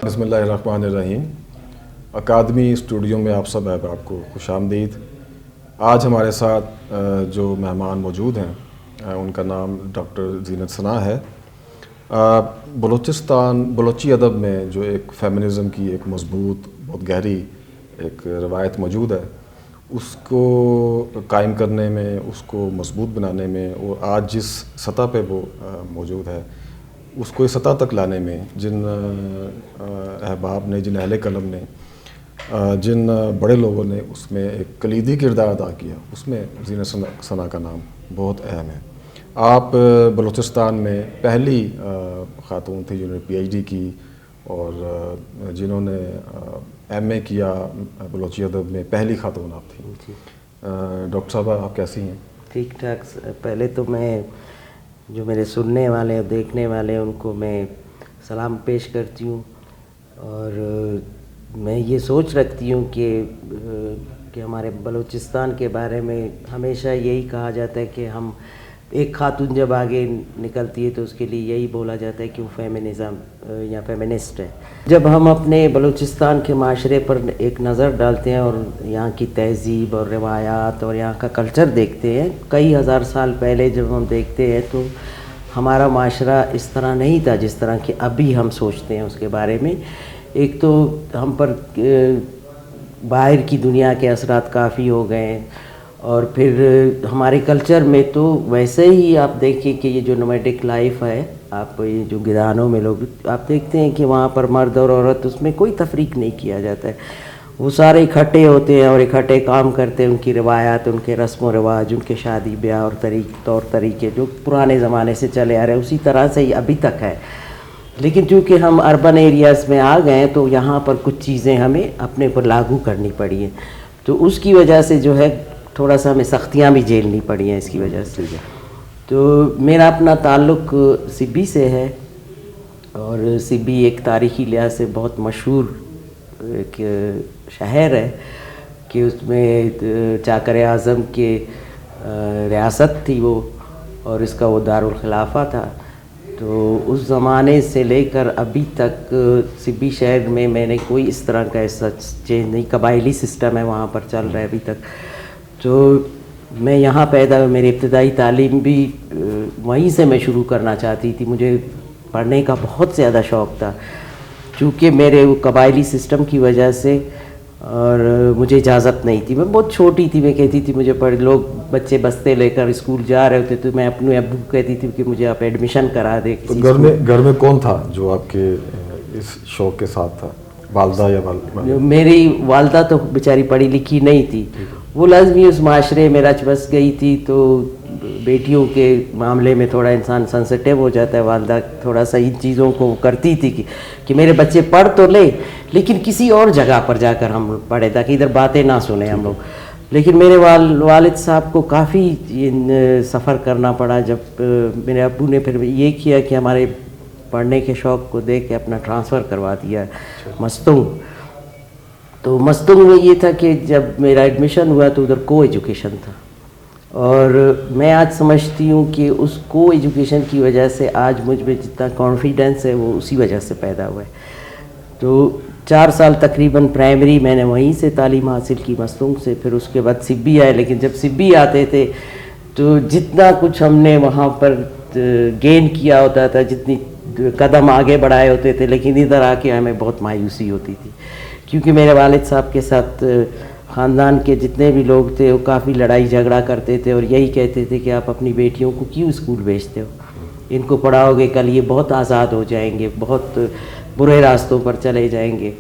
بسم اللہ الرحمن الرحیم۔ اکادمی اسٹوڈیو میں آپ سب احباب کو خوش آمدید۔ آج ہمارے ساتھ جو مہمان موجود ہیں ان کا نام ڈاکٹر زینت ثنا ہے۔ بلوچی ادب میں جو ایک فیمنزم کی ایک مضبوط بہت گہری ایک روایت موجود ہے، اس کو قائم کرنے میں، اس کو مضبوط بنانے میں، اور آج جس سطح پہ وہ موجود ہے اس کو اس سطح تک لانے میں جن احباب نے، جن اہل قلم نے، جن بڑے لوگوں نے اس میں ایک کلیدی کردار ادا کیا، اس میں زینت ثنا کا نام بہت اہم ہے۔ آپ بلوچستان میں پہلی خاتون تھی جنہوں نے پی ایچ ڈی کی اور جنہوں نے ایم اے کیا بلوچی ادب میں، پہلی خاتون آپ تھیں۔ ڈاکٹر صاحبہ آپ کیسی ہیں؟ ٹھیک ٹھاک۔ پہلے تو میں جو میرے سننے والے اور دیکھنے والے ان کو میں سلام پیش کرتی ہوں، اور میں یہ سوچ رکھتی ہوں کہ ہمارے بلوچستان کے بارے میں ہمیشہ یہی کہا جاتا ہے کہ ہم ایک خاتون جب آگے نکلتی ہے تو اس کے لیے یہی بولا جاتا ہے کہ وہ فیمنزم یا فیمنسٹ ہے۔ جب ہم اپنے بلوچستان کے معاشرے پر ایک نظر ڈالتے ہیں اور یہاں کی تہذیب اور روایات اور یہاں کا کلچر دیکھتے ہیں، کئی ہزار سال پہلے جب ہم دیکھتے ہیں تو ہمارا معاشرہ اس طرح نہیں تھا جس طرح کہ ابھی ہم سوچتے ہیں اس کے بارے میں۔ ایک تو ہم پر باہر کی دنیا کے اثرات کافی ہو گئے ہیں، اور پھر ہمارے کلچر میں تو ویسے ہی آپ دیکھیں کہ یہ جو نومیڈک لائف ہے، آپ یہ جو گدانوں میں لوگ آپ دیکھتے ہیں کہ وہاں پر مرد اور عورت اس میں کوئی تفریق نہیں کیا جاتا ہے، وہ سارے اکٹھے ہوتے ہیں اور اکٹھے کام کرتے ہیں۔ ان کی روایات، ان کے رسم و رواج، ان کے شادی بیاہ اور طور طریقے جو پرانے زمانے سے چلے آ رہے ہیں اسی طرح سے ہی ابھی تک ہے۔ لیکن چونکہ ہم اربن ایریاز میں آ گئے ہیں تو یہاں پر کچھ چیزیں ہمیں اپنے پر لاگو کرنی پڑی ہیں، تو اس کی وجہ سے جو ہے تھوڑا سا ہمیں سختیاں بھی جھیلنی پڑی ہیں اس کی وجہ سے۔ تو میرا اپنا تعلق سبی سے ہے، اور سبی ایک تاریخی لحاظ سے بہت مشہور ایک شہر ہے کہ اس میں چاکر اعظم کے ریاست تھی وہ، اور اس کا وہ دارالخلافہ تھا۔ تو اس زمانے سے لے کر ابھی تک سبی شہر میں نے کوئی اس طرح کا ایسا چینج نہیں، قبائلی سسٹم ہے وہاں پر چل رہا ہے ابھی تک۔ تو میں یہاں پیدا، میری ابتدائی تعلیم بھی وہیں سے میں شروع کرنا چاہتی تھی۔ مجھے پڑھنے کا بہت زیادہ شوق تھا، چونکہ میرے وہ قبائلی سسٹم کی وجہ سے، اور مجھے اجازت نہیں تھی، میں بہت چھوٹی تھی، میں کہتی تھی مجھے لوگ بچے بستے لے کر اسکول جا رہے ہوتے تو میں اپنے ابو کو کہتی تھی کہ مجھے آپ ایڈمیشن کرا دے۔ تو گھر میں کون تھا جو آپ کے اس شوق کے ساتھ تھا؟ والدہ یا والدہ؟ میری والدہ تو بیچاری پڑھی لکھی نہیں تھی، وہ لازمی اس معاشرے میں رچ بس گئی تھی، تو بیٹیوں کے معاملے میں تھوڑا انسان سینسٹیو ہو جاتا ہے۔ والدہ تھوڑا سا ان چیزوں کو کرتی تھی کہ میرے بچے پڑھ تو لے لیکن کسی اور جگہ پر جا کر ہم پڑھے تاکہ ادھر باتیں نہ سنیں ہم لوگ۔ لیکن میرے والد صاحب کو کافی سفر کرنا پڑا، جب میرے ابو نے پھر یہ کیا کہ ہمارے پڑھنے کے شوق کو دیکھ کے اپنا ٹرانسفر کروا دیا مستونگ۔ تو مستونگ میں یہ تھا کہ جب میرا ایڈمیشن ہوا تو ادھر کو ایجوکیشن تھا، اور میں آج سمجھتی ہوں کہ اس کو ایجوکیشن کی وجہ سے آج مجھ میں جتنا کانفیڈنس ہے وہ اسی وجہ سے پیدا ہوا ہے۔ تو 4 سال تقریباً پرائمری میں نے وہیں سے تعلیم حاصل کی مستونگ سے، پھر اس کے بعد سبی آئے، لیکن جب سبی آتے تھے تو جتنا کچھ ہم نے وہاں پر گین کیا ہوتا تھا، جتنی قدم آگے بڑھائے ہوتے تھے، لیکن ادھر آ کے ہمیں بہت مایوسی ہوتی تھی، کیونکہ میرے والد صاحب کے ساتھ خاندان کے جتنے بھی لوگ تھے وہ کافی لڑائی جھگڑا کرتے تھے، اور یہی کہتے تھے کہ آپ اپنی بیٹیوں کو کیوں اسکول بھیجتے ہو، ان کو پڑھاؤ گے کل یہ بہت آزاد ہو جائیں گے، بہت برے راستوں پر چلے جائیں گے۔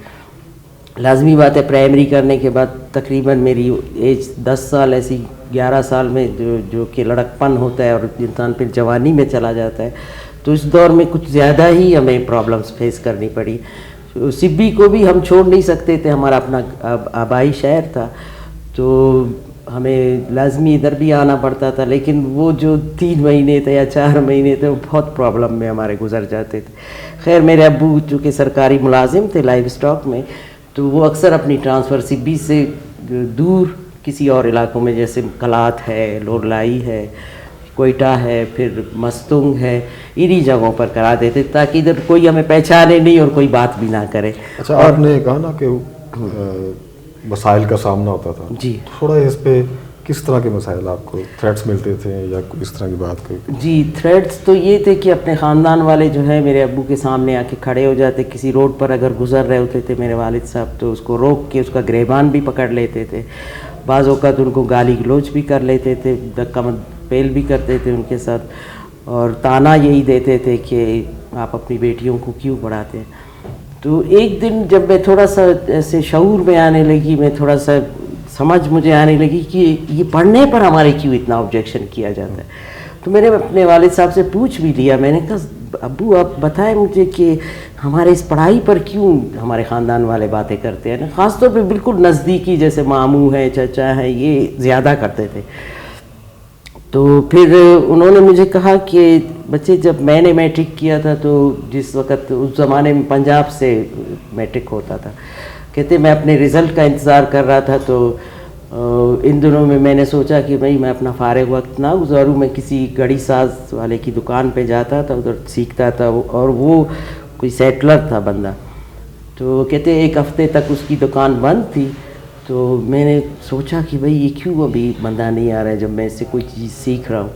لازمی بات ہے پرائمری کرنے کے بعد تقریباً میری ایج 10 سال، ایسی 11 سال میں جو کہ لڑکپن ہوتا ہے اور انسان پھر جوانی میں چلا جاتا ہے، تو اس دور میں کچھ زیادہ ہی ہمیں پرابلمس فیس کرنی پڑی۔ سبی کو بھی ہم چھوڑ نہیں سکتے تھے، ہمارا اپنا آبائی شہر تھا، تو ہمیں لازمی ادھر بھی آنا پڑتا تھا، لیکن وہ جو 3 مہینے تھے یا 4 مہینے تھے وہ بہت پرابلم میں ہمارے گزر جاتے تھے۔ خیر میرے ابو چونکہ سرکاری ملازم تھے لائف اسٹاک میں، تو وہ اکثر اپنی ٹرانسفر سبی سے دور کسی اور علاقوں میں، جیسے کلات ہے، لورلائی ہے، کوئٹہ ہے, پھر مستونگ ہے, انہی جگہوں پر کرا دیتے تاکہ ادھر کوئی ہمیں پہچانے نہیں اور کوئی بات بھی نہ کرے. اچھا, آپ نے کہا نا کہ مسائل کا سامنا ہوتا تھا, جی تھوڑا اس پہ کس طرح کے مسائل آپ کو تھریٹس ملتے تھے یا اس طرح کی بات کوئی؟ جی, تھریٹس تو یہ تھے کہ اپنے خاندان والے جو ہے میرے ابو کے سامنے آ کے کھڑے ہو جاتے, کسی روڈ پر اگر گزر رہے ہوتے تھے میرے والد صاحب تو اس کو روک کے اس کا گریبان بھی پکڑ لیتے تھے, بعض اوقات ان کو گالی گلوچ بھی کر لیتے تھے, دھکا پیل بھی کرتے تھے ان کے ساتھ, اور تانا یہی دیتے تھے کہ آپ اپنی بیٹیوں کو کیوں پڑھاتے ہیں. تو ایک دن جب میں تھوڑا سا ایسے شعور میں آنے لگی, میں تھوڑا سا سمجھ مجھے آنے لگی کہ یہ پڑھنے پر ہمارے کیوں اتنا آبجیکشن کیا جاتا ہے, تو میں نے اپنے والد صاحب سے پوچھ بھی لیا. میں نے کہا ابو آپ بتائیں مجھے کہ ہمارے اس پڑھائی پر کیوں ہمارے خاندان والے باتیں کرتے ہیں, خاص طور پہ بالکل نزدیکی جیسے ماموں ہیں, چچا ہیں, یہ زیادہ کرتے تھے. تو پھر انہوں نے مجھے کہا کہ بچے جب میں نے میٹرک کیا تھا تو جس وقت اس زمانے میں پنجاب سے میٹرک ہوتا تھا, کہتے میں اپنے رزلٹ کا انتظار کر رہا تھا, تو ان دنوں میں نے سوچا کہ بھئی میں اپنا فارغ وقت نہ گزاروں, میں کسی گڑی ساز والے کی دکان پہ جاتا تھا, ادھر سیکھتا تھا, اور وہ کوئی سیٹلر تھا بندہ. تو کہتے ایک ہفتے تک اس کی دکان بند تھی, تو میں نے سوچا کہ بھئی یہ کیوں ابھی بندہ نہیں آ رہا ہے جب میں اس سے کوئی چیز سیکھ رہا ہوں.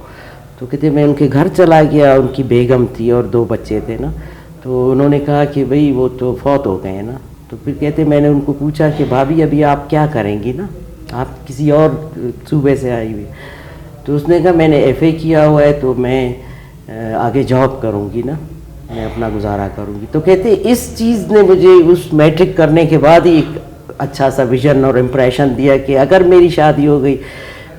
تو کہتے میں ان کے گھر چلا گیا, ان کی بیگم تھی اور 2 بچے تھے نا, تو انہوں نے کہا کہ بھئی وہ تو فوت ہو گئے ہیں نا. تو پھر کہتے میں نے ان کو پوچھا کہ بھابھی ابھی آپ کیا کریں گی نا, آپ کسی اور صوبے سے آئی ہوئی. تو اس نے کہا میں نے ایف اے کیا ہوا ہے تو میں آگے جاب کروں گی نا, میں اپنا گزارا کروں گی. تو کہتے اس چیز نے مجھے اس میٹرک کرنے کے بعد ہی ایک اچھا سا ویژن اور امپریشن دیا کہ اگر میری شادی ہو گئی,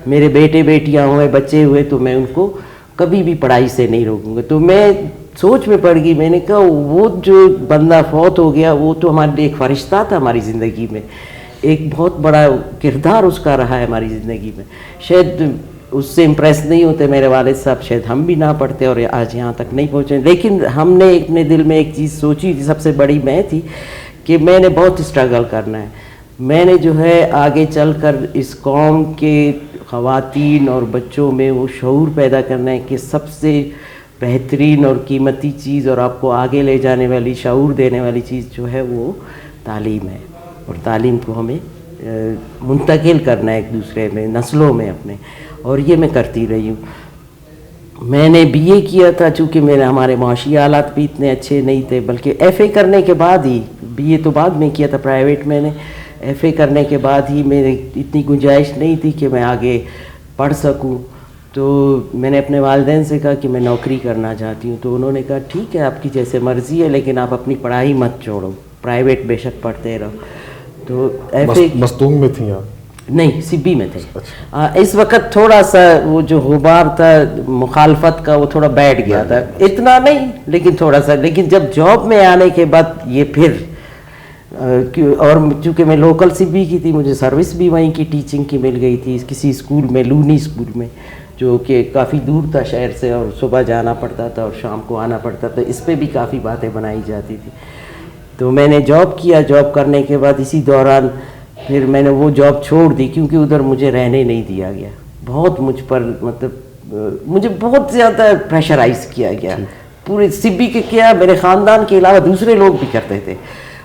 میرے بیٹے بیٹیاں ہوئے, بچے ہوئے, تو میں ان کو کبھی بھی پڑھائی سے نہیں روکوں گا. تو میں سوچ میں پڑ گئی, میں نے کہا وہ جو بندہ فوت ہو گیا وہ تو ہمارے لیے ایک فرشتہ تھا ہماری زندگی میں, ایک بہت بڑا کردار اس کا رہا ہے ہماری زندگی میں. شاید اس سے امپریس نہیں ہوتے میرے والد صاحب, شاید ہم بھی نہ پڑھتے اور آج یہاں تک نہیں پہنچے. لیکن ہم نے اپنے دل میں ایک چیز سوچی تھی, سب سے بڑی میں تھی کہ میں نے بہت اسٹرگل کرنا ہے, میں نے جو ہے آگے چل کر اس قوم کے خواتین اور بچوں میں وہ شعور پیدا کرنا ہے کہ سب سے بہترین اور قیمتی چیز اور آپ کو آگے لے جانے والی, شعور دینے والی چیز جو ہے وہ تعلیم ہے, اور تعلیم کو ہمیں منتقل کرنا ہے ایک دوسرے میں, نسلوں میں اپنے. اور یہ میں کرتی رہی ہوں. میں نے بی اے کیا تھا, چونکہ ہمارے معاشی حالات بھی اتنے اچھے نہیں تھے, بلکہ ایف اے کرنے کے بعد ہی, بی اے تو بعد میں کیا تھا پرائیویٹ میں نے, ایف اے کرنے کے بعد ہی میری اتنی گنجائش نہیں تھی کہ میں آگے پڑھ سکوں. تو میں نے اپنے والدین سے کہا کہ میں نوکری کرنا چاہتی ہوں. تو انہوں نے کہا ٹھیک ہے آپ کی جیسے مرضی ہے, لیکن آپ اپنی پڑھائی مت چھوڑو, پرائیویٹ بے شک پڑھتے رہو. تو ایف اے مستونگ میں تھیں آپ؟ نہیں, سبی میں تھے. اس وقت تھوڑا سا وہ جو غبار تھا مخالفت کا وہ تھوڑا بیٹھ گیا تھا, اتنا نہیں لیکن تھوڑا سا. لیکن جب جاب میں آنے کے بعد یہ پھر, اور چونکہ میں لوکل سبی کی تھی, مجھے سروس بھی وہیں کی ٹیچنگ کی مل گئی تھی کسی اسکول میں, لونی اسکول میں, جو کہ کافی دور تھا شہر سے, اور صبح جانا پڑتا تھا اور شام کو آنا پڑتا تھا. اس پہ بھی کافی باتیں بنائی جاتی تھی. تو میں نے جاب کیا, جاب کرنے کے بعد اسی دوران پھر میں نے وہ جاب چھوڑ دی, کیونکہ ادھر مجھے رہنے نہیں دیا گیا. بہت مجھ پر مطلب مجھے بہت زیادہ پریشرائز کیا گیا. پورے سبی کے کیا, میرے خاندان کے علاوہ دوسرے لوگ بھی کرتے تھے,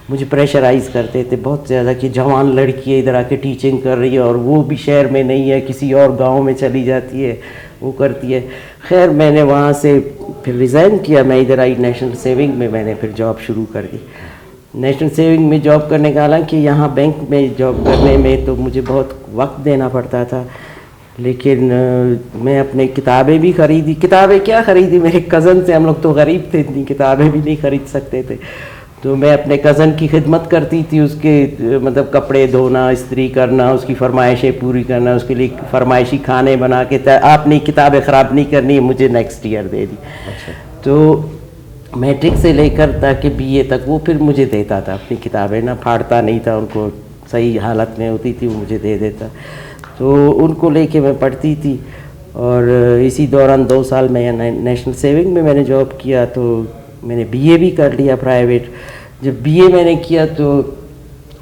مجھے پریشرائز کرتے تھے بہت زیادہ کہ جوان لڑکی ہے ادھر آ کے ٹیچنگ کر رہی ہے, اور وہ بھی شہر میں نہیں ہے, کسی اور گاؤں میں چلی جاتی ہے, وہ کرتی ہے. خیر میں نے وہاں سے پھر ریزائن کیا, میں ادھر آئی نیشنل سیونگ میں, میں نے پھر جاب شروع کر دی. نیشنل سیونگ میں جاب کرنے کا, حالانکہ یہاں بینک میں جاب کرنے میں تو مجھے بہت وقت دینا پڑتا تھا, لیکن میں اپنے کتابیں بھی خریدی. کتابیں کیا خریدی, میرے کزن سے, ہم لوگ تو غریب تھے, اتنی کتابیں بھی نہیں خرید سکتے تھے. تو میں اپنے کزن کی خدمت کرتی تھی, اس کے مطلب کپڑے دھونا, استری کرنا, اس کی فرمائشیں پوری کرنا, اس کے لیے فرمائشی کھانے بنا کے, آپ نے کتابیں خراب نہیں کرنی, مجھے نیکسٹ ایئر دے دی. تو میٹرک سے لے کر تاکہ بی اے تک وہ پھر مجھے دیتا تھا اپنی کتابیں, نہ پھاڑتا نہیں تھا, ان کو صحیح حالت میں ہوتی تھی وہ مجھے دے دیتا. تو ان کو لے کے میں پڑھتی تھی. اور اسی دوران 2 سال میں نیشنل سیونگ میں نے جاب کیا, تو میں نے بی اے بھی کر لیا پرائیویٹ. جب بی اے میں نے کیا تو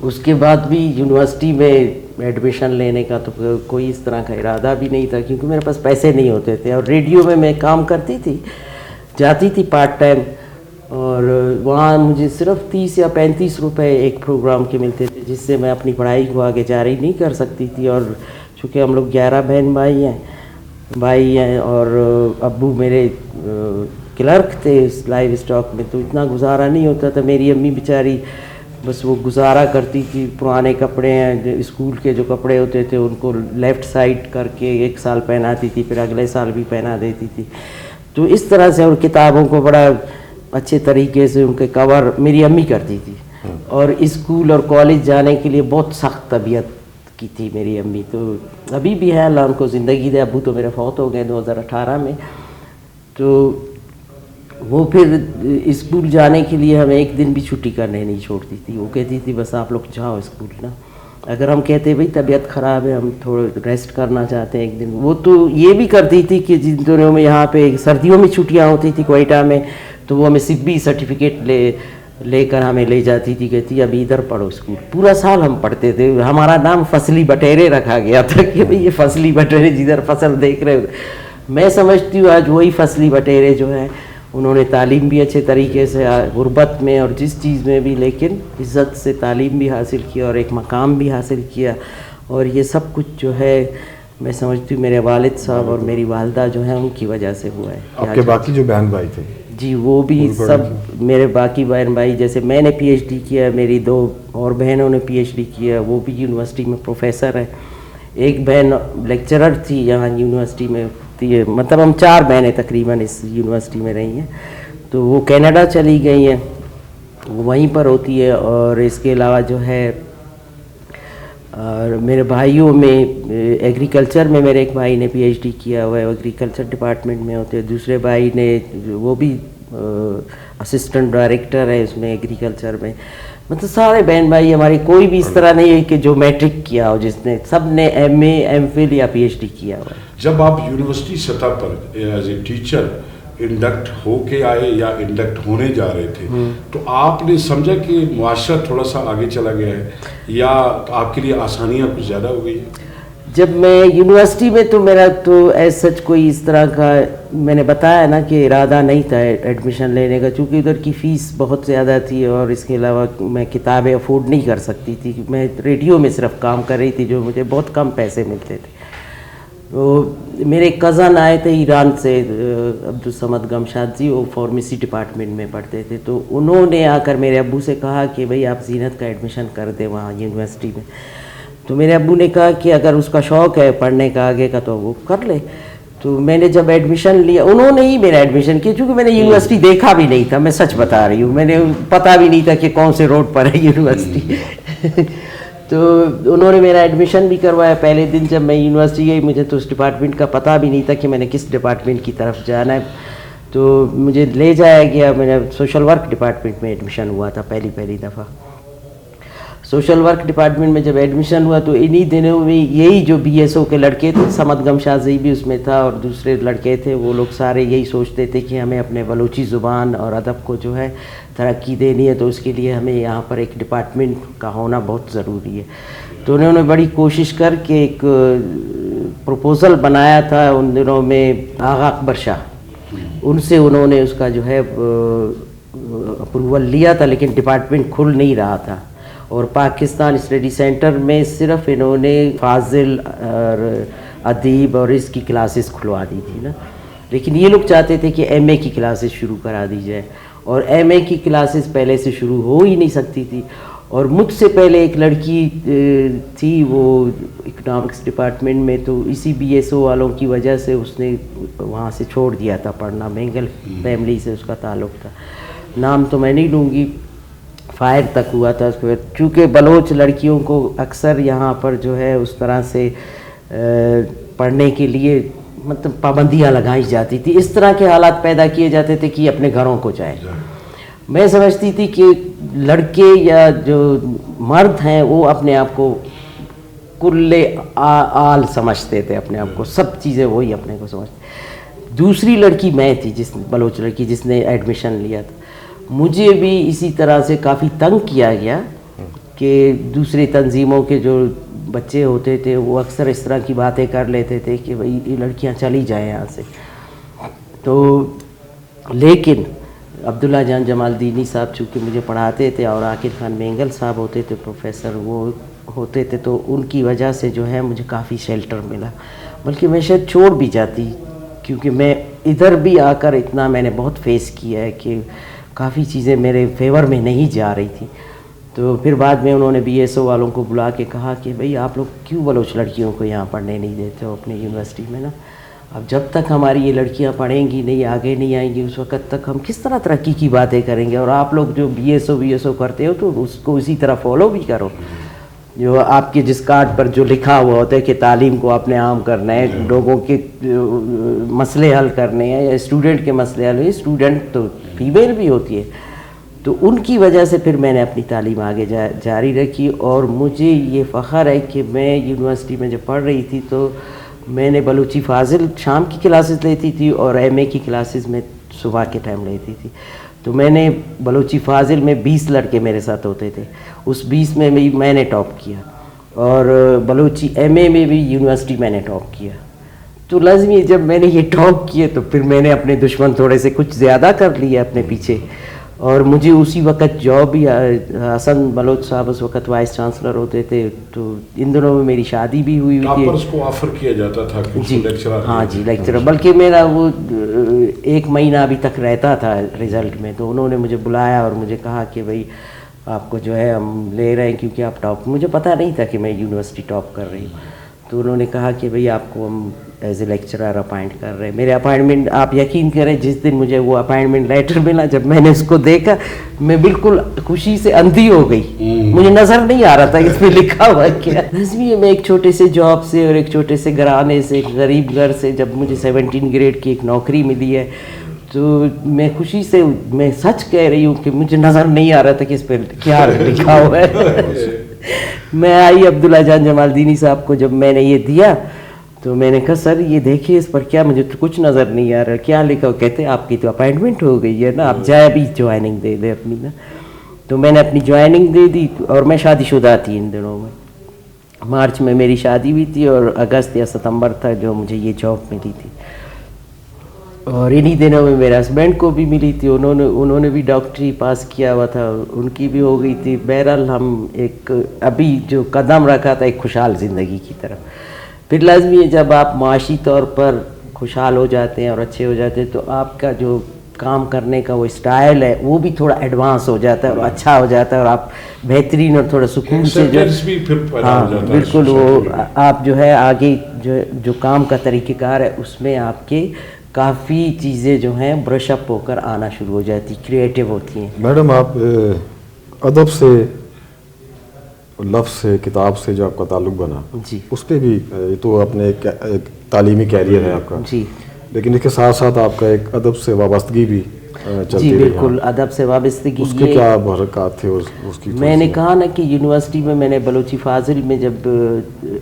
اس کے بعد بھی یونیورسٹی میں ایڈمیشن لینے کا تو کوئی اس طرح کا ارادہ بھی نہیں تھا، کیونکہ میرے پاس پیسے نہیں ہوتے تھے، اور ریڈیو میں کام کرتی تھی، جاتی تھی پارٹ ٹائم، اور وہاں مجھے صرف 30 یا 35 روپے ایک پروگرام کے ملتے تھے، جس سے میں اپنی پڑھائی کو آگے جاری نہیں کر سکتی تھی. اور چونکہ ہم لوگ 11 بہن بھائی ہیں اور ابو میرے کلرک تھے اس لائیو اسٹاک میں، تو اتنا گزارا نہیں ہوتا تھا. میری امی بیچاری بس وہ گزارا کرتی تھی. پرانے کپڑے ہیں، اسکول کے جو کپڑے ہوتے تھے ان کو لیفٹ سائڈ کر کے 1 سال پہناتی تھی، پھر اگلے سال بھی پہنا دیتی تھی. تو اس طرح سے، اور کتابوں کو بڑا اچھے طریقے سے ان کے کور میری امی کرتی تھی. اور اسکول اور کالج جانے کے لیے بہت سخت طبیعت کی تھی میری امی. تو ابھی بھی ہے، اللہ ان کو زندگی دے. ابو تو میرے فوت ہو گئے 2018 میں. تو وہ پھر اسکول جانے کے لیے ہمیں ایک دن بھی چھٹی کرنے نہیں چھوڑتی تھی. وہ کہتی تھی بس آپ لوگ جاؤ اسکول نا. اگر ہم کہتے بھائی طبیعت خراب ہے، ہم تھوڑا ریسٹ کرنا چاہتے ہیں ایک دن، وہ تو یہ بھی کرتی تھی کہ جن دنوں میں یہاں پہ سردیوں میں چھٹیاں ہوتی تھی کوئٹہ میں، تو وہ ہمیں سبی سرٹیفکیٹ لے کر ہمیں لے جاتی تھی، کہتی ابھی ادھر پڑھو اسکول. پورا سال ہم پڑھتے تھے. ہمارا نام فصلی بٹیرے رکھا گیا تھا کہ بھئی یہ فصلی بٹیرے جدھر فصل دیکھ رہے ہو. میں سمجھتی ہوں آج وہی فصلی بٹیرے جو ہیں انہوں نے تعلیم بھی اچھے طریقے سے غربت میں اور جس چیز میں بھی، لیکن عزت سے تعلیم بھی حاصل کیا اور ایک مقام بھی حاصل کیا. اور یہ سب کچھ جو ہے میں سمجھتی ہوں میرے والد صاحب اور میری والدہ جو ہیں ان کی وجہ سے ہوا ہے. آپ کے باقی جو بہن بھائی تھے؟ جی وہ بھی سب میرے باقی بہن بھائی، جیسے میں نے پی ایچ ڈی کیا، میری 2 اور بہنوں نے پی ایچ ڈی کیا، وہ بھی یونیورسٹی میں پروفیسر ہے. ایک بہن لیکچرر تھی یہاں یونیورسٹی میں، مطلب ہم 4 بہنیں تقریباً اس یونیورسٹی میں رہی ہیں. تو وہ کینیڈا چلی گئی ہیں، وہیں پر ہوتی ہے. اور اس کے علاوہ جو ہے اور میرے بھائیوں میں ایگریکلچر میں میرے ایک بھائی نے پی ایچ ڈی کیا ہوا ہے، ایگریکلچر ڈپارٹمنٹ میں ہوتے ہیں. دوسرے بھائی نے وہ بھی اسسٹنٹ ڈائریکٹر ہے اس میں ایگریکلچر میں. مطلب سارے بہن بھائی ہماری، کوئی بھی اس طرح نہیں ہے کہ جو میٹرک کیا ہو، جس نے سب نے ایم اے ایم فل یا پی ایچ ڈی کیا ہوا ہے. جب آپ یونیورسٹی سطح پر ایز اے ٹیچر انڈکٹ ہو کے آئے یا انڈکٹ ہونے جا رہے تھے، تو آپ نے سمجھا کہ معاشرہ تھوڑا سا آگے چلا گیا ہے یا آپ کے لیے آسانیاں کچھ زیادہ ہو گئی ہیں؟ جب میں یونیورسٹی میں تو میرا تو ایز سچ کوئی اس طرح کا، میں نے بتایا نا کہ ارادہ نہیں تھا ایڈمیشن لینے کا، چونکہ ادھر کی فیس بہت زیادہ تھی اور اس کے علاوہ میں کتابیں افورڈ نہیں کر سکتی تھی. میں ریڈیو میں صرف کام کر رہی تھی جو مجھے بہت کم پیسے ملتے تھے. تو میرے کزن آئے تھے ایران سے، عبدالصمد گمشاد جی، وہ فارمیسی ڈپارٹمنٹ میں پڑھتے تھے. تو انہوں نے آ کر میرے ابو سے کہا کہ بھئی آپ زینت کا ایڈمیشن کر دیں وہاں یونیورسٹی میں. تو میرے ابو نے کہا کہ اگر اس کا شوق ہے پڑھنے کا آگے کا تو وہ کر لے. تو میں نے جب ایڈمیشن لیا، انہوں نے ہی میرا ایڈمیشن کیا، چونکہ میں نے یونیورسٹی دیکھا بھی نہیں تھا، میں سچ بتا رہی ہوں، میں نے پتہ بھی نہیں تھا کہ کون سے روڈ پر ہے یونیورسٹی. تو انہوں نے میرا ایڈمیشن بھی کروایا. پہلے دن جب میں یونیورسٹی گئی، مجھے تو اس ڈپارٹمنٹ کا پتہ بھی نہیں تھا کہ میں نے کس ڈپارٹمنٹ کی طرف جانا ہے. تو مجھے لے جایا گیا، میں نے سوشل ورک ڈپارٹمنٹ میں ایڈمیشن ہوا تھا پہلی دفعہ. سوشل ورک ڈپارٹمنٹ میں جب ایڈمیشن ہوا تو انہی دنوں میں یہی جو بی ایس او کے لڑکے تھے، سمد گمشازی بھی اس میں تھا اور دوسرے لڑکے تھے، وہ لوگ سارے یہی سوچتے تھے کہ ہمیں اپنے بلوچی زبان اور ادب کو جو ہے ترقی دینی ہے، تو اس کے لیے ہمیں یہاں پر ایک ڈپارٹمنٹ کا ہونا بہت ضروری ہے. تو انہوں نے بڑی کوشش کر کے ایک پروپوزل بنایا تھا ان دنوں میں آغا اکبر شاہ، ان سے انہوں نے اس کا جو ہے اپروول لیا تھا، لیکن ڈپارٹمنٹ کھل نہیں رہا تھا. اور پاکستان اسٹڈی سینٹر میں صرف انہوں نے فاضل اور ادیب اور اس کی کلاسز کھلوا دی تھی نا، لیکن یہ لوگ چاہتے تھے کہ ایم اے کی کلاسز شروع کرا دی جائے، اور ایم اے کی کلاسز پہلے سے شروع ہو ہی نہیں سکتی تھی. اور مجھ سے پہلے ایک لڑکی تھی وہ اکنامکس ڈپارٹمنٹ میں، تو اسی بی ایس او والوں کی وجہ سے اس نے وہاں سے چھوڑ دیا تھا پڑھنا. مینگل فیملی سے اس کا تعلق تھا، نام تو میں نہیں لوں گی. فائر تک ہوا تھا اس کے بعد، چونکہ بلوچ لڑکیوں کو اکثر یہاں پر جو ہے اس طرح سے پڑھنے کے لیے مطلب پابندیاں لگائی جاتی تھی، اس طرح کے حالات پیدا کیے جاتے تھے کہ اپنے گھروں کو جائیں. میں سمجھتی تھی کہ لڑکے یا جو مرد ہیں وہ اپنے آپ کو کل آل سمجھتے تھے، اپنے آپ کو سب چیزیں وہی اپنے کو سمجھتے. دوسری لڑکی میں تھی، بلوچ لڑکی جس نے ایڈمیشن لیا تھا. مجھے بھی اسی طرح سے کافی تنگ کیا گیا کہ دوسری تنظیموں کے جو بچے ہوتے تھے وہ اکثر اس طرح کی باتیں کر لیتے تھے کہ بھئی یہ لڑکیاں چلی جائیں یہاں سے. تو لیکن عبداللہ جان جمال دینی صاحب چونکہ مجھے پڑھاتے تھے اور عاقل خان مینگل صاحب ہوتے تھے پروفیسر, وہ ہوتے تھے, تو ان کی وجہ سے جو ہے مجھے کافی شیلٹر ملا. بلکہ میں شاید چھوڑ بھی جاتی, کیونکہ میں ادھر بھی آ کر اتنا میں نے بہت فیس کیا ہے کہ کافی چیزیں میرے فیور میں نہیں جا رہی تھیں. تو پھر بعد میں انہوں نے بی ایس او والوں کو بلا کے کہا کہ بھئی آپ لوگ کیوں بلوچ لڑکیوں کو یہاں پڑھنے نہیں دیتے ہو اپنی یونیورسٹی میں نا, اب جب تک ہماری یہ لڑکیاں پڑھیں گی نہیں, آگے نہیں آئیں گی, اس وقت تک ہم کس طرح ترقی کی باتیں کریں گے. اور آپ لوگ جو بی ایس او کرتے ہو تو اس کو اسی طرح فالو بھی کرو, جو آپ کے جس کارڈ پر جو لکھا ہوا ہوتا ہے کہ تعلیم کو آپ نے عام کرنا ہے, لوگوں کے مسئلے حل کرنے ہیں, یا اسٹوڈنٹ کے مسئلے حل ہوئے, اسٹوڈنٹ تو فیمیل بھی ہوتی ہے. تو ان کی وجہ سے پھر میں نے اپنی تعلیم آگے جاری رکھی. اور مجھے یہ فخر ہے کہ میں یونیورسٹی میں جب پڑھ رہی تھی تو میں نے بلوچی فاضل شام کی کلاسز لیتی تھی اور ایم اے کی کلاسز میں صبح کے ٹائم لیتی تھی. تو میں نے بلوچی فاضل میں 20 لڑکے میرے ساتھ ہوتے تھے, اس 20 میں میں نے ٹاپ کیا, اور بلوچی ایم اے میں بھی یونیورسٹی میں نے ٹاپ کیا. تو لازمی جب میں نے یہ ٹاپ کیے تو پھر میں نے اپنے دشمن تھوڑے سے کچھ زیادہ کر لیے اپنے پیچھے. اور مجھے اسی وقت جاب بھی, حسن بلوچ صاحب اس وقت وائس چانسلر ہوتے تھے, تو ان دنوں میں میری شادی بھی ہوئی ہوئی تھی. اس کو آفر کیا جاتا تھا کہ جی لیکچرر, ہاں جی لیکچرر, بلکہ میرا وہ 1 مہینہ ابھی تک رہتا تھا رزلٹ میں. تو انہوں نے مجھے بلایا اور مجھے کہا کہ بھئی آپ کو جو ہے ہم لے رہے ہیں کیونکہ آپ ٹاپ, مجھے پتہ نہیں تھا کہ میں یونیورسٹی ٹاپ کر رہی ہوں. تو انہوں نے کہا کہ بھئی آپ کو ہم ایز اے لیکچرر اپائنٹ کر رہے ہیں. میرے اپائنٹمنٹ, آپ یقین کریں جس دن مجھے وہ اپائنٹمنٹ لیٹر ملا, جب میں نے اس کو دیکھا میں بالکل خوشی سے اندھی ہو گئی. مجھے نظر نہیں آ رہا تھا اس میں لکھا ہوا کیا. لازمی ہے میں ایک چھوٹے سے جاب سے اور ایک چھوٹے سے گھرانے سے, ایک غریب گھر سے, جب مجھے 17 گریڈ کی ایک نوکری ملی ہے تو میں خوشی سے, میں سچ کہہ رہی ہوں کہ مجھے نظر نہیں آ رہا تھا کہ اس پہ کیا لکھا ہوا ہے. میں آئی عبداللہ جان جمال دینی صاحب کو جب میں نے یہ دیا تو میں نے کہا سر یہ دیکھیے اس پر کیا, مجھے تو کچھ نظر نہیں آ رہا, کیا لکھا. کہتے آپ کی تو اپائنٹمنٹ ہو گئی ہے نا, آپ جائے ابھی جوائننگ دے دیں اپنی نا. تو میں نے اپنی جوائننگ دے دی, اور میں شادی شدہ تھی ان دنوں میں. مارچ میں میری شادی ہوئی تھی اور اگست یا ستمبر تھا جو مجھے یہ جاب ملی تھی. اور انہی دنوں میں میرے ہسبینڈ کو بھی ملی تھی, انہوں نے بھی ڈاکٹری پاس کیا ہوا تھا, ان کی بھی ہو گئی تھی. بہرحال ہم ایک ابھی جو قدم رکھا تھا ایک خوشحال زندگی کی طرف. پھر لازمی ہے جب آپ معاشی طور پر خوشحال ہو جاتے ہیں اور اچھے ہو جاتے ہیں تو آپ کا جو کام کرنے کا وہ اسٹائل ہے وہ بھی تھوڑا ایڈوانس ہو جاتا ہے اور اچھا ہو جاتا ہے, اور آپ بہترین اور تھوڑا سکون سے جو, ہاں بالکل, وہ آپ جو ہے آگے جو کام کا طریقہ کار ہے اس میں آپ کے کافی چیزیں جو ہیں برش اپ ہو کر آنا شروع ہو جاتی, کریٹیو ہوتی ہیں. میڈم آپ ادب سے, لفظ سے, کتاب سے جو آپ کا تعلق بنا جی, اس پہ بھی یہ تو اپنے ایک تعلیمی کیریئر ہے آپ کا جی, لیکن اس کے ساتھ ساتھ آپ کا ایک ادب سے وابستگی بھی چلتی جی رہی. بالکل, ادب سے وابستگی. اس کے کیا محرکات تھے اس کی؟ میں نے کہا نا کہ یونیورسٹی میں نے بلوچی فاضل میں جب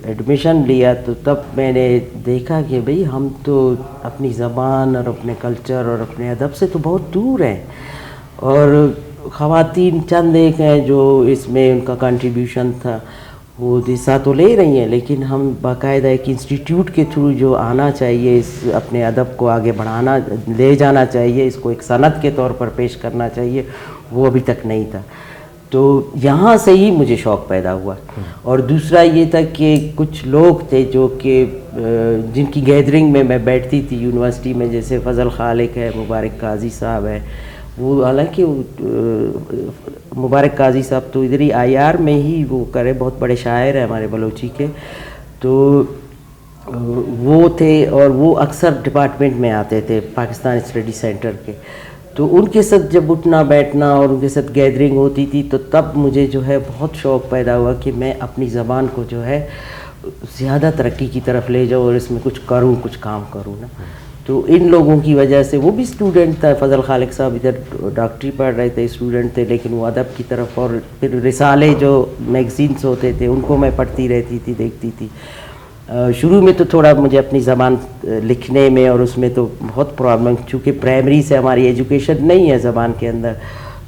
ایڈمیشن لیا تو تب میں نے دیکھا کہ بھئی ہم تو اپنی زبان اور اپنے کلچر اور اپنے ادب سے تو بہت دور ہیں, اور خواتین چند ایک ہیں جو اس میں ان کا کنٹریبیوشن تھا وہ حصہ تو لے رہی ہیں, لیکن ہم باقاعدہ ایک انسٹیٹیوٹ کے تھرو جو آنا چاہیے, اس اپنے ادب کو آگے بڑھانا لے جانا چاہیے, اس کو ایک صنعت کے طور پر پیش کرنا چاہیے, وہ ابھی تک نہیں تھا. تو یہاں سے ہی مجھے شوق پیدا ہوا. اور دوسرا یہ تھا کہ کچھ لوگ تھے جو کہ جن کی گیدرنگ میں بیٹھتی تھی یونیورسٹی میں, جیسے فضل خالق ہے, مبارک قاضی صاحب ہے. وہ حالانکہ مبارک قاضی صاحب تو ادھر ہی آئی آر میں ہی وہ کرے, بہت بڑے شاعر ہیں ہمارے بلوچی کے, تو وہ تھے اور وہ اکثر ڈپارٹمنٹ میں آتے تھے پاکستان اسٹڈی سینٹر کے. تو ان کے ساتھ جب اٹھنا بیٹھنا اور ان کے ساتھ گیدرنگ ہوتی تھی تو تب مجھے جو ہے بہت شوق پیدا ہوا کہ میں اپنی زبان کو جو ہے زیادہ ترقی کی طرف لے جاؤں اور اس میں کچھ کروں, کچھ کام کروں نا. تو ان لوگوں کی وجہ سے, وہ بھی اسٹوڈنٹ تھا, فضل خالق صاحب ادھر ڈاکٹری پڑھ رہے تھے, اسٹوڈنٹ تھے, لیکن وہ ادب کی طرف, اور پھر رسالے جو میگزینس ہوتے تھے ان کو میں پڑھتی رہتی تھی, دیکھتی تھی. شروع میں تو تھوڑا مجھے اپنی زبان لکھنے میں اور اس میں تو بہت پرابلم, چونکہ پرائمری سے ہماری ایجوکیشن نہیں ہے زبان کے اندر,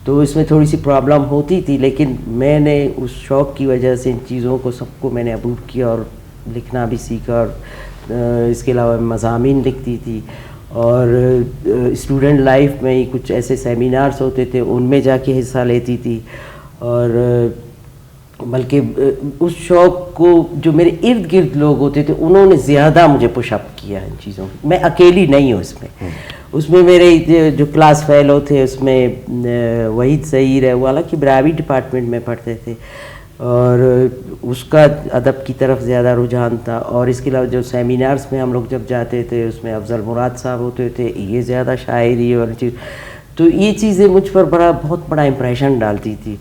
تو اس میں تھوڑی سی پرابلم ہوتی تھی، لیکن میں نے اس شوق کی وجہ سے ان چیزوں کو سب کو میں نے عبور کیا اور لکھنا بھی سیکھا، اور اس کے علاوہ مضامین لکھتی تھی، اور اسٹوڈنٹ لائف میں ہی کچھ ایسے سیمینارز ہوتے تھے ان میں جا کے حصہ لیتی تھی، اور بلکہ اس شوق کو جو میرے ارد گرد لوگ ہوتے تھے انہوں نے زیادہ مجھے پش اپ کیا ان چیزوں میں. میں اکیلی نہیں ہوں اس میں میرے جو کلاس فیلو تھے اس میں وحید سعیر ہے، وہ حالانکہ براوی ڈپارٹمنٹ میں پڑھتے تھے اور اس کا ادب کی طرف زیادہ رجحان تھا، اور اس کے علاوہ جو سیمینارز میں ہم لوگ جب جاتے تھے اس میں افضل مراد صاحب ہوتے تھے، یہ زیادہ شاعری اور چیز، تو یہ چیزیں مجھ پر بہت بڑا امپریشن ڈالتی تھی.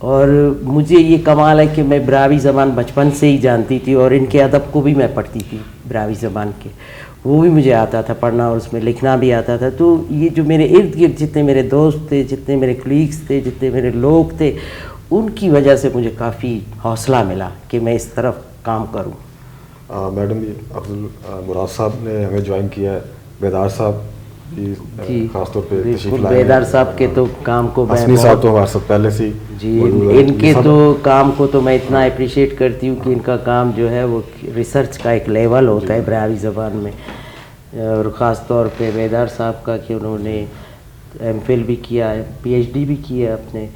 اور مجھے یہ کمال ہے کہ میں براوی زبان بچپن سے ہی جانتی تھی، اور ان کے ادب کو بھی میں پڑھتی تھی براوی زبان کے، وہ بھی مجھے آتا تھا پڑھنا اور اس میں لکھنا بھی آتا تھا. تو یہ جو میرے ارد گرد جتنے میرے دوست تھے، جتنے میرے کلیگس تھے، جتنے میرے لوگ تھے، ان کی وجہ سے مجھے کافی حوصلہ ملا کہ میں اس طرف کام کروں. میڈم افضل مراد صاحب نے ہمیں جوائن کیا ہے، بیدار صاحب جی خاص طور پہ بالکل، بیدار صاحب کے تو کام کو میں حسنی صاحب تو ہمارے ساتھ پہلے سے جی ان کے تو کام کو تو میں اتنا اپریشیٹ کرتی ہوں کہ ان کا کام جو ہے وہ ریسرچ کا ایک لیول ہوتا ہے براوی زبان میں، اور خاص طور پہ بیدار صاحب کا کہ انہوں نے ایم فل بھی کیا ہے، پی ایچ ڈی بھی کیا ہے اپنے،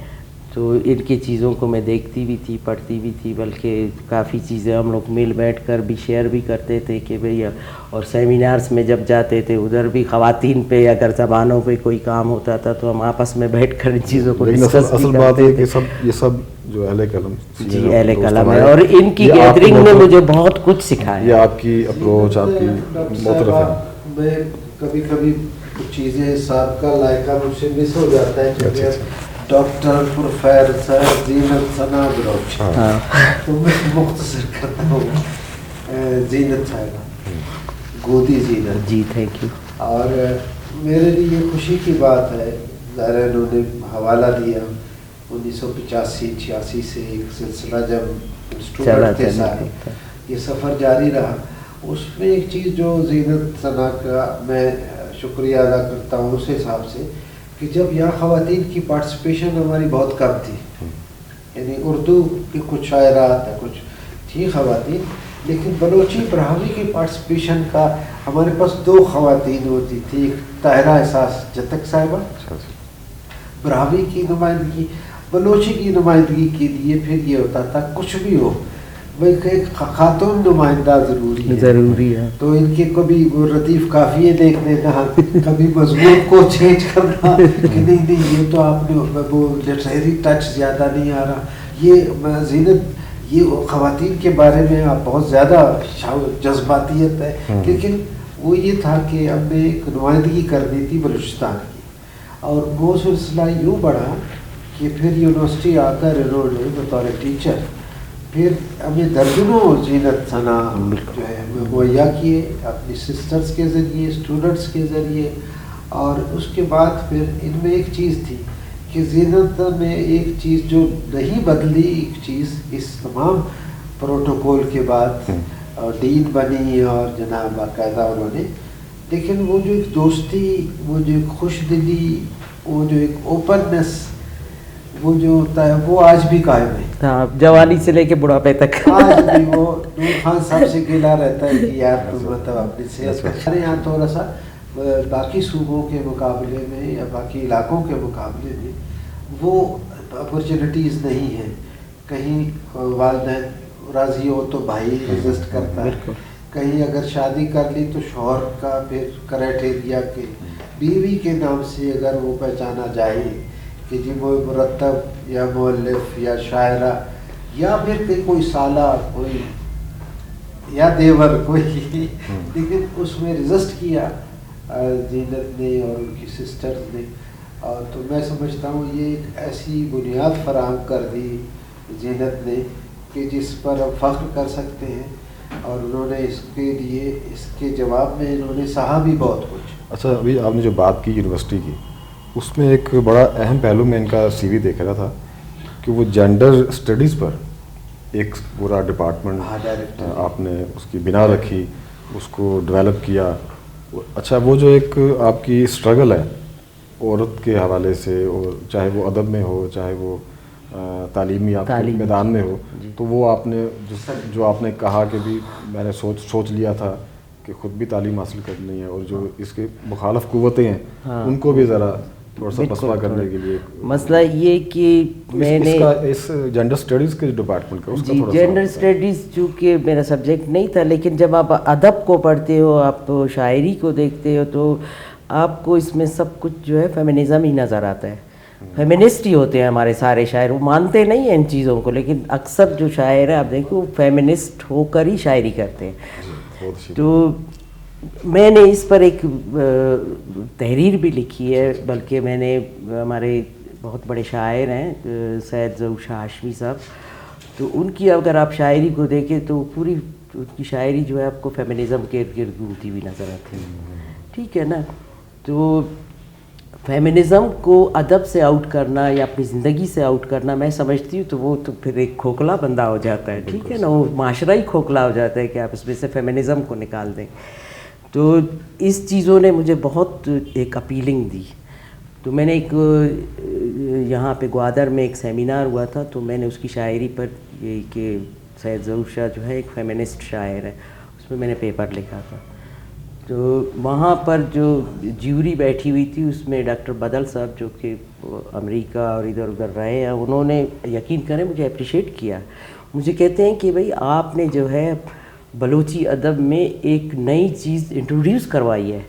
تو ان کی چیزوں کو میں دیکھتی بھی تھی، پڑھتی بھی تھی، بلکہ کافی چیزیں ہم لوگ مل بیٹھ کر بھی شیئر بھی کرتے تھے کہ بھئی، اور سیمینارز میں جب جاتے تھے ادھر بھی خواتین پہ اگر زبانوں پہ کوئی کام ہوتا تھا تو ہم آپس میں بیٹھ کر ان چیزوں کو ڈسکس اصل بات ہے کہ یہ سب جو اہل قلم جی اہل قلم ہے، اور ان کی گیدرنگ نے مجھے بہت کچھ سکھایا. یہ آپ کی اپروچ، آپ کی مختلف ہے. میں کبھی کبھی کچھ چیزیں سابقہ لائقہ مجھ سے مس ہو جاتا ہے کہ ڈاکٹر پروفیسر زینت ثنا بلوچ، تو میں مختصر کرتا ہوں زینت صاحبہ، گودی زینت جی تھینک یو. اور میرے لیے یہ خوشی کی بات ہے، ظاہر انہوں نے حوالہ دیا 1985-86 سے ایک سلسلہ جب اسٹوڈنٹ تھے سارے، یہ سفر جاری رہا. اس میں ایک چیز جو زینت ثنا کا میں شکریہ ادا کرتا ہوں اس حساب سے کہ جب یہاں خواتین کی پارٹیسپیشن ہماری بہت کم تھی، یعنی اردو کی کچھ شاعرات ہیں، کچھ تھی خواتین، لیکن بلوچی براہوی کی پارٹیسپیشن کا ہمارے پاس 2 خواتین ہوتی تھی، ایک طاہرہ احساس جتک صاحبہ براہوی کی نمائندگی، بلوچی کی نمائندگی کے لیے پھر یہ ہوتا تھا کچھ بھی ہو بلکہ ایک خاتون نمائندہ ضروری ہے. تو ان کے کبھی وہ ردیف قافیے دیکھنے کا، کبھی مضمون کو چینج کرنا کہ نہیں یہ تو آپ نے وہ لٹریری ٹچ زیادہ نہیں آ رہا. یہ زینت، یہ خواتین کے بارے میں آپ بہت زیادہ جذباتیت ہے، لیکن وہ یہ تھا کہ ہم نے ایک نمائندگی کرنی تھی بلوچستان کی، اور وہ سلسلہ یوں بڑھا کہ پھر یونیورسٹی آ کر انہوں نے بطور ٹیچر پھر ہمیں درجنوں زینت ثنا جو ہے مہیا کیے اپنی سسٹرز کے ذریعے، اسٹوڈنٹس کے ذریعے. اور اس کے بعد پھر ان میں ایک چیز تھی کہ زینت میں ایک چیز جو نہیں بدلی، ایک چیز اس تمام پروٹوکول کے بعد ڈین بنی اور جناب باقاعدہ انہوں نے، لیکن وہ جو ایک دوستی، وہ جو ایک خوش دلی، وہ جو ایک اوپننس، وہ جو ہوتا ہے وہ آج بھی قائم ہے. ہاں، جوانی سے لے کے بڑھاپے تک آج بھی وہ نور خان صاحب سے گلا رہتا ہے کہ یار مطلب اپنی صحت کا یہاں تھوڑا سا باقی صوبوں کے مقابلے میں یا باقی علاقوں کے مقابلے میں وہ اپرچونیٹیز نہیں ہیں. کہیں والدین راضی ہو تو بھائی ایگزسٹ کرتا ہے، کہیں اگر شادی کر لی تو شوہر کا پھر کرائٹیریا کہ بیوی کے نام سے اگر وہ پہچانا جائے کہ جی وہ مرتب یا مؤلف یا شاعرہ یا پھر کوئی سالہ کوئی یا دیور کوئی، لیکن اس میں رجسٹ کیا زینت نے اور ان کی سسٹرز نے. اور تو میں سمجھتا ہوں یہ ایک ایسی بنیاد فراہم کر دی زینت نے کہ جس پر ہم فخر کر سکتے ہیں، اور انہوں نے اس کے لیے اس کے جواب میں انہوں نے سہا بھی بہت کچھ. اچھا، ابھی آپ نے جو بات کی یونیورسٹی کی، اس میں ایک بڑا اہم پہلو میں ان کا سی وی دیکھ رہا تھا کہ وہ جینڈر اسٹڈیز پر ایک پورا ڈپارٹمنٹ آپ نے اس کی بنا رکھی، اس کو ڈیولپ کیا. اچھا، وہ جو ایک آپ کی اسٹرگل ہے عورت کے حوالے سے، اور چاہے وہ ادب میں ہو، چاہے وہ تعلیمی میدان میں ہو، تو وہ آپ نے جو آپ نے کہا کہ بھی میں نے سوچ لیا تھا کہ خود بھی تعلیم حاصل کرنی ہے، اور جو اس کے مخالف قوتیں ہیں ان کو بھی ذرا تھوڑا سا پسپا کرنے کے لیے. مسئلہ یہ کہ میں نے اس جینڈر اسٹڈیز کے ڈپارٹمنٹ کا، اس کا تھوڑا جینڈر اسٹڈیز چونکہ میرا سبجیکٹ نہیں تھا، لیکن جب آپ ادب کو پڑھتے ہو، آپ شاعری کو دیکھتے ہو، تو آپ کو اس میں سب کچھ جو ہے فیمنزم ہی نظر آتا ہے. فیمنسٹ ہی ہوتے ہیں ہمارے سارے شاعر، وہ مانتے نہیں ہیں ان چیزوں کو، لیکن اکثر جو شاعر ہیں آپ دیکھو وہ فیمنسٹ ہو کر ہی شاعری کرتے ہیں. تو میں نے اس پر ایک تحریر بھی لکھی ہے، بلکہ میں نے ہمارے بہت بڑے شاعر ہیں سید ظہور شاہ ہاشمی صاحب، تو ان کی اگر آپ شاعری کو دیکھیں تو پوری ان کی شاعری جو ہے آپ کو فیمنزم کے ارد گرد گھومتی ہوئی نظر آتی ہے. ٹھیک ہے نا. تو فیمنزم کو ادب سے آؤٹ کرنا یا اپنی زندگی سے آؤٹ کرنا، میں سمجھتی ہوں تو وہ تو پھر ایک کھوکھلا بندہ ہو جاتا ہے. ٹھیک ہے نا. وہ معاشرہ ہی کھوکھلا ہو جاتا ہے کہ آپ اس میں سے فیمنزم کو نکال دیں. تو اس چیزوں نے مجھے بہت ایک اپیلنگ دی. تو میں نے ایک یہاں پہ گوادر میں ایک سیمینار ہوا تھا، تو میں نے اس کی شاعری پر یہ کہ سید ظہور شاہ جو ہے ایک فیمنسٹ شاعر ہے، اس میں نے پیپر لکھا تھا. تو وہاں پر جو جیوری بیٹھی ہوئی تھی اس میں ڈاکٹر بدل صاحب جو کہ امریکہ اور ادھر ادھر رہے ہیں، انہوں نے یقین کریں مجھے اپریشیٹ کیا. مجھے کہتے ہیں کہ بھئی آپ نے جو ہے بلوچی ادب میں ایک نئی چیز انٹروڈیوس کروائی ہے،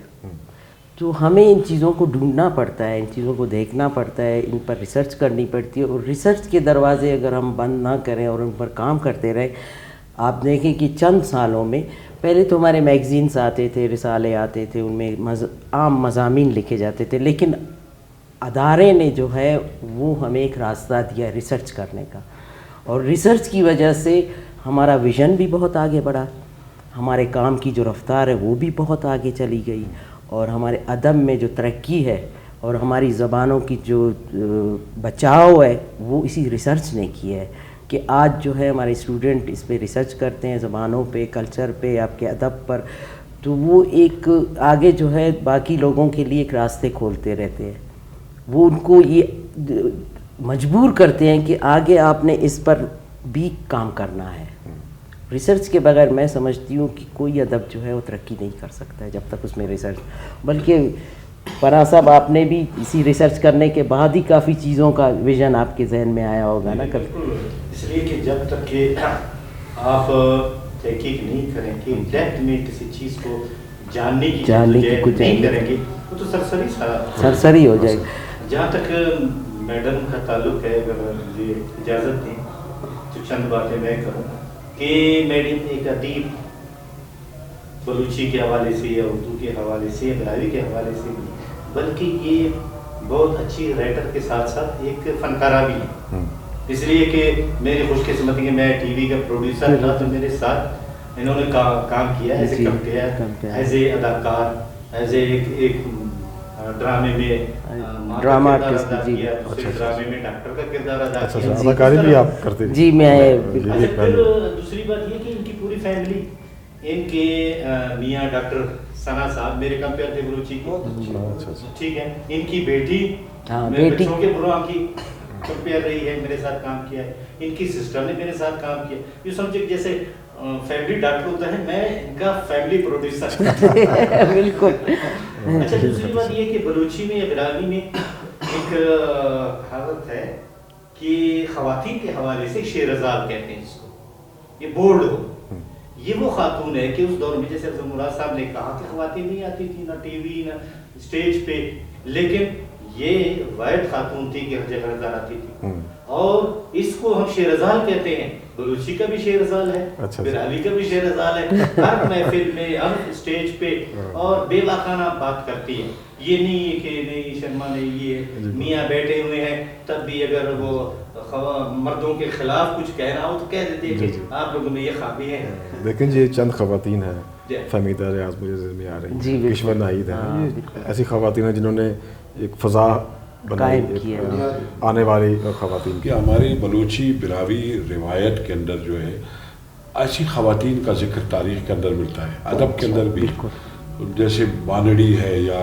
تو ہمیں ان چیزوں کو ڈھونڈنا پڑتا ہے، ان چیزوں کو دیکھنا پڑتا ہے، ان پر ریسرچ کرنی پڑتی ہے. اور ریسرچ کے دروازے اگر ہم بند نہ کریں اور ان پر کام کرتے رہیں، آپ دیکھیں کہ چند سالوں میں پہلے تو ہمارے میگزینس آتے تھے، رسالے آتے تھے، ان میں عام مضامین لکھے جاتے تھے، لیکن ادارے نے جو ہے وہ ہمیں ایک راستہ دیا ریسرچ کرنے کا. اور ریسرچ کی وجہ سے ہمارا ویژن بھی بہت آگے بڑھا، ہمارے کام کی جو رفتار ہے وہ بھی بہت آگے چلی گئی، اور ہمارے ادب میں جو ترقی ہے اور ہماری زبانوں کی جو بچاؤ ہے وہ اسی ریسرچ نے کی ہے. کہ آج جو ہے ہمارے اسٹوڈنٹ اس پہ ریسرچ کرتے ہیں، زبانوں پہ، کلچر پہ، آپ کے ادب پر، تو وہ ایک آگے جو ہے باقی لوگوں کے لیے ایک راستے کھولتے رہتے ہیں. وہ ان کو یہ مجبور کرتے ہیں کہ آگے آپ نے اس پر بھی کام کرنا ہے. ریسرچ کے بغیر میں سمجھتی ہوں کہ کوئی ادب جو ہے وہ ترقی نہیں کر سکتا ہے جب تک اس میں ریسرچ. بلکہ فرحان صاحب آپ نے بھی اسی ریسرچ کرنے کے بعد ہی کافی چیزوں کا ویژن آپ کے ذہن میں آیا ہوگا نا. اس لیے کہ جب تک کہ آپ تحقیق نہیں کریں کہ ڈیپتھ میں کسی چیز کو جاننے کی نہیں کریں گے وہ تو سرسری ہو جائے گی. جہاں تک میڈم کا تعلق ہے، اگر مجھے اجازت دیں تو چند باتیں میں کروں کہ میڈم ایک ادیب بلوچی کے حوالے سے یا اردو کے حوالے سے یا براوی کے حوالے سے بھی، بلکہ یہ بہت اچھی رائٹر کے ساتھ ساتھ ایک فنکارہ بھی ہے. اس لیے کہ میری خوش قسمتی کہ میں ٹی وی کا پروڈیوسر تھا، تو میرے ساتھ انہوں نے کام کیا as a compare, as a اداکار، ایز اے ایک ڈرامے میں ڈرامہ کیا، ڈرامے میں ڈاکٹر کا کردار ادا کیا. اداکاری بھی آپ کرتے ہیں؟ جی میں. دوسری بات یہ کہ ان کی پوری فیملی، ان کے میاں ڈاکٹر ثنا صاحب میرے کمپیئر تھے بلوچی کی، ٹھیک ہے. ان کی بیٹی میرے بچوں کے پروگرام کی کمپیئر رہی ہے، میرے ساتھ کام کیا ہے. ان کی سسٹر نے میرے ساتھ کام کیا. یہ سمجھے جیسے فیملی ڈاکٹر ہوتا ہے، میں ان کا فیملی پروڈیوسر. بالکل. اچھا دوسری بات یہ کہ بلوچی میں یا براوی میں ایک حالت ہے کہ خواتین کے حوالے سے شیرزاد کہتے ہیں اس کو، یہ بولڈ ہو. یہ وہ خاتون ہے کہ اس دور میں جیسے افضل مراد صاحب نے کہا کہ خواتین نہیں آتی تھی نہ ٹی وی نہ اسٹیج پہ، لیکن یہ واحد خاتون تھی کہ ہر جگہ نظر آتی تھی. اور اس کو ہم شیرزال کہتے ہیں. بلوچی کا بھی شیرزال ہے، براوی کا بھی شیرزال ہے. ہر محفل میں، ہر اسٹیج پہ اور بے باکانہ بات کرتی ہے. یہ نہیں ہے کہ نہیں شرما نہیں، یہ میاں بیٹھے ہوئے ہیں تب بھی اگر وہ مردوں کے خلاف کچھ کہنا ہو تو کہہ دیتے ہیں کہ آپ لوگوں میں یہ خامی ہے. لیکن یہ چند خواتین ہیں، فہمیدہ ریاض مجھے ذہن میں آ رہی ہیں، کشور ناہید ہیں، یہ ایسی خواتین ہیں جنہوں نے ایک فضا بنائی آنے والی خواتین کی. ہماری بلوچی براوی روایت کے اندر جو ہے ایسی خواتین کا ذکر تاریخ کے اندر ملتا ہے، ادب کے اندر بھی، جیسے بانڑی ہے یا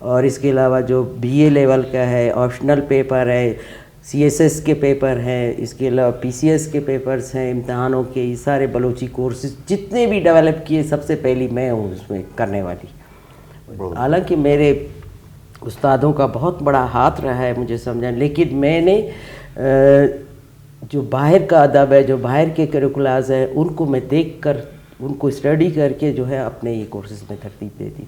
اور اس کے علاوہ جو BA لیول کا ہے آپشنل پیپر ہے, CSS کے پیپر ہیں, اس کے علاوہ PCS کے پیپرز ہیں امتحانوں کے, یہ سارے بلوچی کورسز جتنے بھی ڈیولپ کیے سب سے پہلی میں ہوں اس میں کرنے والی. حالانکہ میرے استادوں کا بہت بڑا ہاتھ رہا ہے مجھے سمجھانے, لیکن میں نے جو باہر کا ادب ہے, جو باہر کے کریکولاز ہیں, ان کو میں دیکھ کر ان کو اسٹڈی کر کے جو ہے اپنے یہ کورسز میں ترتیب دے دی.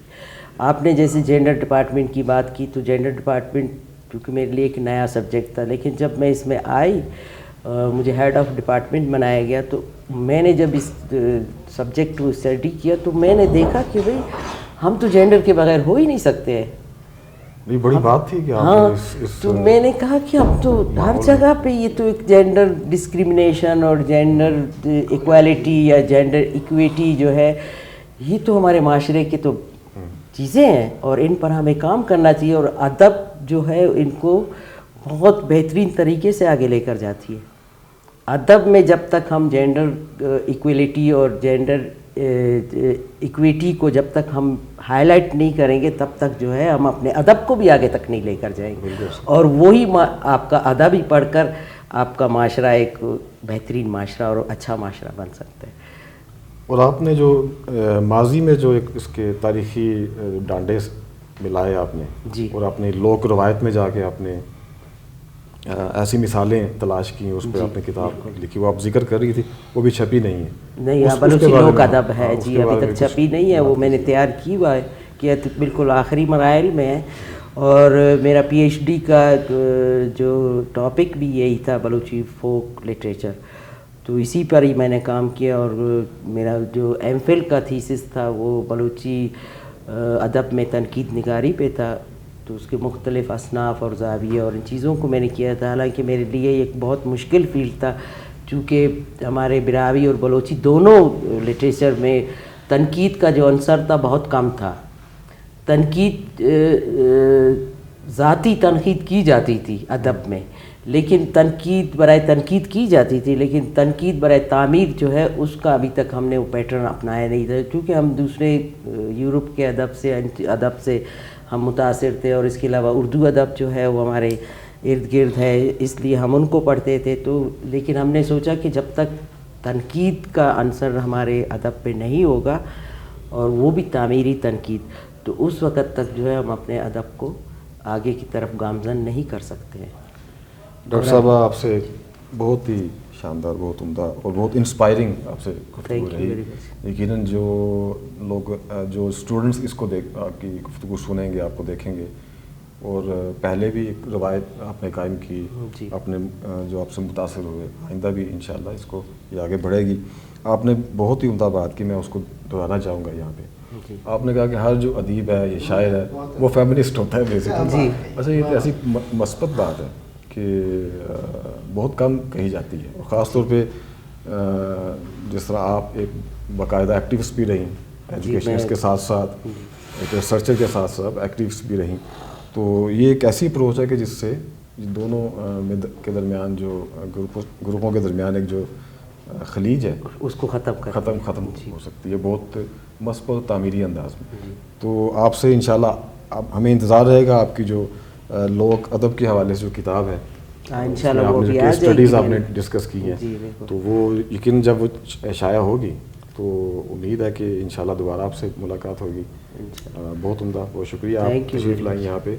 آپ نے جیسے جینڈر ڈپارٹمنٹ کی بات کی, تو جینڈر ڈپارٹمنٹ کیونکہ میرے لیے ایک نیا سبجیکٹ تھا, لیکن جب میں اس میں آئی مجھے ہیڈ آف ڈپارٹمنٹ بنایا گیا, تو میں نے جب اس سبجیکٹ کو اسٹڈی کیا تو میں نے دیکھا کہ بھئی ہم تو جینڈر کے بغیر ہو ہی نہیں سکتے ہیں. یہ بڑی بات تھی کہ ہاں, تو میں نے کہا کہ ہم تو ہر جگہ پہ یہ تو ایک جینڈر ڈسکریمنیشن اور جینڈر ایکویلٹی یا جینڈر ایکویٹی جو ہے یہ تو ہمارے معاشرے کے تو چیزیں ہیں, اور ان پر ہمیں کام کرنا چاہیے. اور ادب جو ہے ان کو بہت بہترین طریقے سے آگے لے کر جاتی ہے. ادب میں جب تک ہم جینڈر ایکویلٹی اور جینڈر ایکویٹی کو جب تک ہم ہائی لائٹ نہیں کریں گے تب تک جو ہے ہم اپنے ادب کو بھی آگے تک نہیں لے کر جائیں گے, اور وہی آپ کا ادب ہی پڑھ کر آپ کا معاشرہ ایک بہترین معاشرہ اور اچھا معاشرہ بن سکتا ہے. اور آپ نے جو ماضی میں جو ایک اس کے تاریخی ڈانڈے ملائے آپ نے, جی, اور اپنی لوک روایت میں جا کے آپ نے ایسی مثالیں تلاش کی, اس پہ آپ نے کتاب لکھی, وہ آپ ذکر کر رہی تھی, وہ بھی چھپی نہیں ہے. نہیں, بلوچی لوک ادب ہے جی, ابھی تک چھپی نہیں ہے, وہ میں نے تیار کی ہوا ہے کہ بالکل آخری مراحل میں ہے. اور میرا PhD کا جو ٹاپک بھی یہی تھا بلوچی فوک لٹریچر, تو اسی پر ہی میں نے کام کیا. اور میرا جو MPhil کا تھیسس تھا وہ بلوچی ادب میں تنقید نگاری پہ تھا, تو اس کے مختلف اصناف اور زاویے اور ان چیزوں کو میں نے کیا تھا. حالانکہ میرے لیے ایک بہت مشکل فیلڈ تھا, چونکہ ہمارے براوی اور بلوچی دونوں لٹریچر میں تنقید کا جو عنصر تھا بہت کم تھا. تنقید ذاتی تنقید کی جاتی تھی ادب میں, لیکن تنقید برائے تنقید کی جاتی تھی, لیکن تنقید برائے تعمیر جو ہے اس کا ابھی تک ہم نے وہ پیٹرن اپنایا نہیں تھا, کیونکہ ہم دوسرے یورپ کے ادب سے ہم متاثر تھے, اور اس کے علاوہ اردو ادب جو ہے وہ ہمارے ارد گرد ہے, اس لیے ہم ان کو پڑھتے تھے. تو لیکن ہم نے سوچا کہ جب تک تنقید کا عنصر ہمارے ادب پہ نہیں ہوگا, اور وہ بھی تعمیری تنقید, تو اس وقت تک جو ہے ہم اپنے ادب کو آگے کی طرف گامزن نہیں کر سکتے ہیں. ڈاکٹر صاحب آپ سے بہت ہی شاندار, بہت عمدہ اور بہت انسپائرنگ آپ سے گفتگو رہی. یقیناً جو لوگ جو اسٹوڈنٹس اس کو آپ کی گفتگو سنیں گے, آپ کو دیکھیں گے, اور پہلے بھی ایک روایت آپ نے قائم کی, اپنے جو آپ سے متاثر ہوئے, آئندہ بھی انشاءاللہ اس کو یہ آگے بڑھے گی. آپ نے بہت ہی عمدہ بات کی, میں اس کو دہرانا چاہوں گا یہاں پہ. آپ نے کہا کہ ہر جو ادیب ہے, یہ شاعر ہے, وہ فیمنسٹ ہوتا ہے بیسیکلی. اچھا, یہ تو ایسی مثبت بات ہے کہ بہت کم کہی جاتی ہے, اور خاص طور پہ جس طرح آپ ایک باقاعدہ ایکٹیوسٹ بھی رہیں, ایجوکیشنسٹ کے ساتھ ساتھ ایک ریسرچر کے ساتھ ساتھ ایکٹیوسٹ بھی رہیں, تو یہ ایک ایسی اپروچ ہے کہ جس سے دونوں کے درمیان جو گروپوں کے درمیان ایک جو خلیج ہے اس کو ختم ہو سکتی ہے بہت مثبت تعمیری انداز میں. تو آپ سے انشاءاللہ اب ہمیں انتظار رہے گا آپ کی جو لوک ادب کے حوالے سے جو کتاب ہے, انشاءاللہ وہ بھی اسٹڈیز آپ نے ڈسکس کی ہیں, تو وہ یقین جب وہ شائع ہوگی تو امید ہے کہ انشاءاللہ دوبارہ آپ سے ملاقات ہوگی. بہت عمدہ, بہت شکریہ آپ تشریف لائیں یہاں پہ.